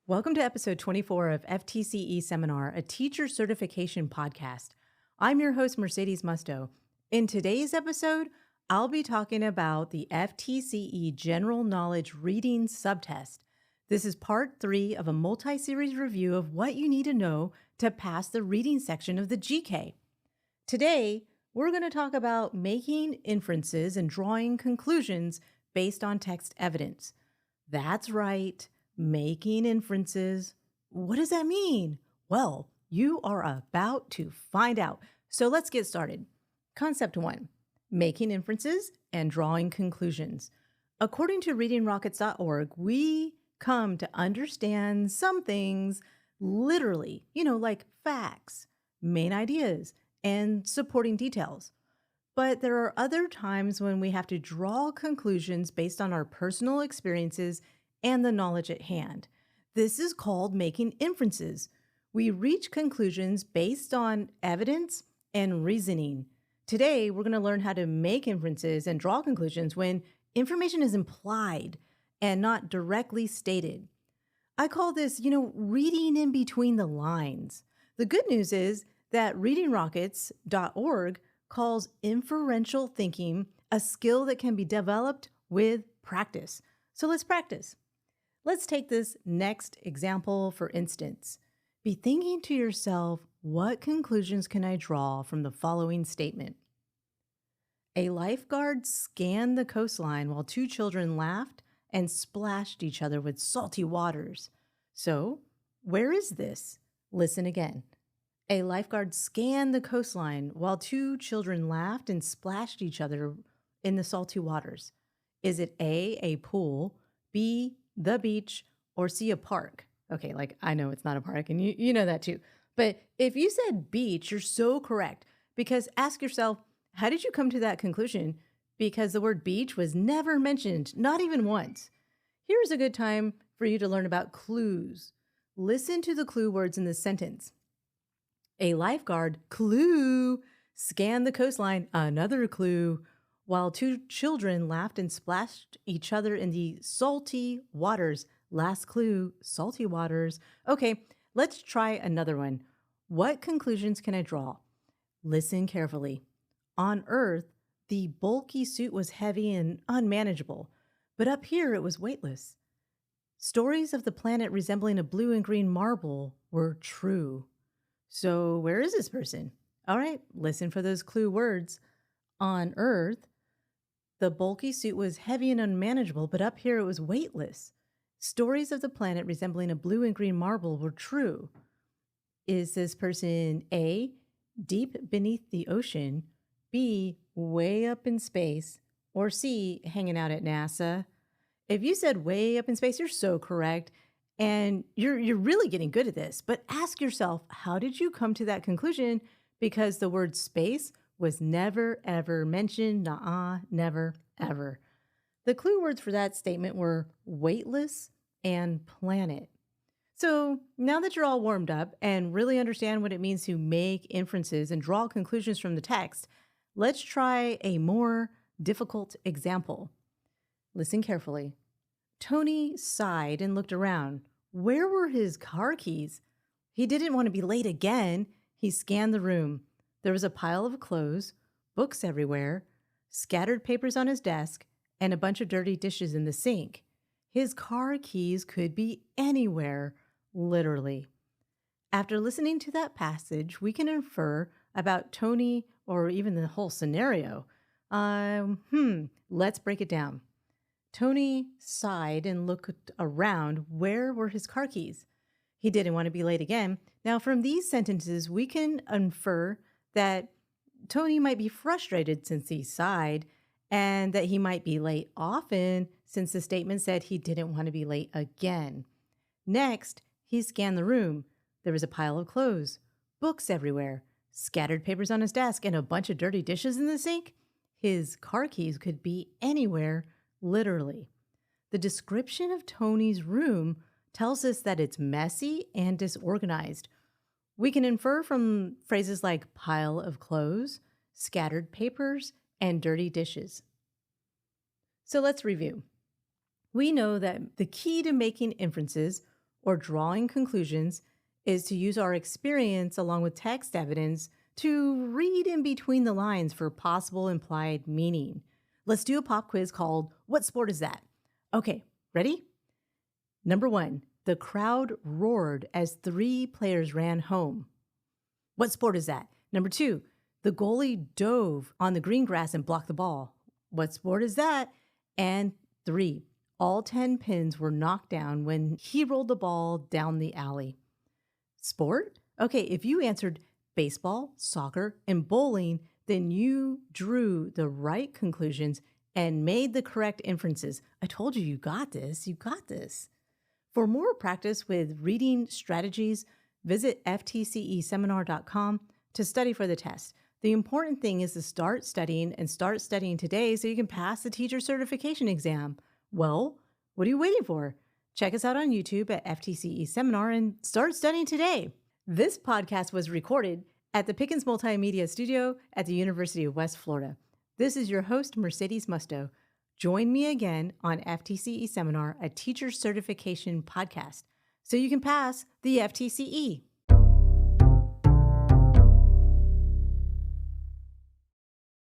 Welcome to episode 24 of FTCE Seminar, a teacher certification podcast. I'm your host, Mercedes Musto. In today's episode, I'll be talking about the FTCE General Knowledge Reading Subtest. This is part 3 of a multi-series review of what you need to know to pass the reading section of the GK. Today, we're going to talk about making inferences and drawing conclusions based on text evidence. That's right. Making inferences. What does that mean? Well, you are about to find out. So let's get started. Concept 1, making inferences and drawing conclusions. According to readingrockets.org, we come to understand some things literally, like facts, main ideas, and supporting details. But there are other times when we have to draw conclusions based on our personal experiences and the knowledge at hand. This is called making inferences. We reach conclusions based on evidence and reasoning. Today, we're going to learn how to make inferences and draw conclusions when information is implied and not directly stated. I call this, reading in between the lines. The good news is that readingrockets.org calls inferential thinking a skill that can be developed with practice. So let's practice. Let's take this next example, for instance. Be thinking to yourself, what conclusions can I draw from the following statement? A lifeguard scanned the coastline while 2 children laughed and splashed each other with salty waters. So, where is this? Listen again. A lifeguard scanned the coastline while 2 children laughed and splashed each other in the salty waters. Is it A, pool, B, the beach, or C, a park? Okay, I know it's not a park, and you know that too. But if you said beach, you're so correct, because ask yourself, how did you come to that conclusion? Because the word beach was never mentioned, not even once. Here's a good time for you to learn about clues. Listen to the clue words in this sentence. A lifeguard, clue, scanned the coastline, another clue, while 2 children laughed and splashed each other in the salty waters. Last clue, salty waters. Okay, let's try another one. What conclusions can I draw? Listen carefully. On Earth, the bulky suit was heavy and unmanageable, but up here it was weightless. Stories of the planet resembling a blue and green marble were true. So where is this person? All right, listen for those clue words. On Earth, the bulky suit was heavy and unmanageable, but up here it was weightless. Stories of the planet resembling a blue and green marble were true. Is this person A, deep beneath the ocean, B, way up in space, or C, hanging out at NASA? If you said way up in space, you're so correct, and you're really getting good at this. But ask yourself, how did you come to that conclusion? Because the word space was never, ever mentioned. Nuh-uh, never, ever. The clue words for that statement were weightless and planet. So now that you're all warmed up and really understand what it means to make inferences and draw conclusions from the text, let's try a more difficult example. Listen carefully. Tony sighed and looked around. Where were his car keys? He didn't want to be late again. He scanned the room. There was a pile of clothes, books everywhere, scattered papers on his desk, and a bunch of dirty dishes in the sink. His car keys could be anywhere, literally. After listening to that passage, we can infer about Tony or even the whole scenario. Let's break it down. Tony sighed and looked around. Where were his car keys? He didn't want to be late again. Now, from these sentences, we can infer that Tony might be frustrated since he sighed, and that he might be late often since the statement said he didn't want to be late again. Next, he scanned the room. There was a pile of clothes, books everywhere, scattered papers on his desk, and a bunch of dirty dishes in the sink. His car keys could be anywhere, literally. The description of Tony's room tells us that it's messy and disorganized. We can infer from phrases like pile of clothes, scattered papers, and dirty dishes. So let's review. We know that the key to making inferences or drawing conclusions is to use our experience along with text evidence to read in between the lines for possible implied meaning. Let's do a pop quiz called What Sport Is That? Okay, ready? Number 1, the crowd roared as 3 players ran home. What sport is that? Number 2, the goalie dove on the green grass and blocked the ball. What sport is that? And 3, all 10 pins were knocked down when he rolled the ball down the alley. Sport? Okay, if you answered baseball, soccer, and bowling, then you drew the right conclusions and made the correct inferences. I told you, you got this. You got this. For more practice with reading strategies, visit ftceseminar.com to study for the test. The important thing is to start studying and start studying today so you can pass the teacher certification exam. Well, what are you waiting for? Check us out on YouTube at FTCE Seminar and start studying today. This podcast was recorded at the Pickens Multimedia Studio at the University of West Florida. This is your host, Mercedes Musto. Join me again on FTCE Seminar, a teacher certification podcast, so you can pass the FTCE.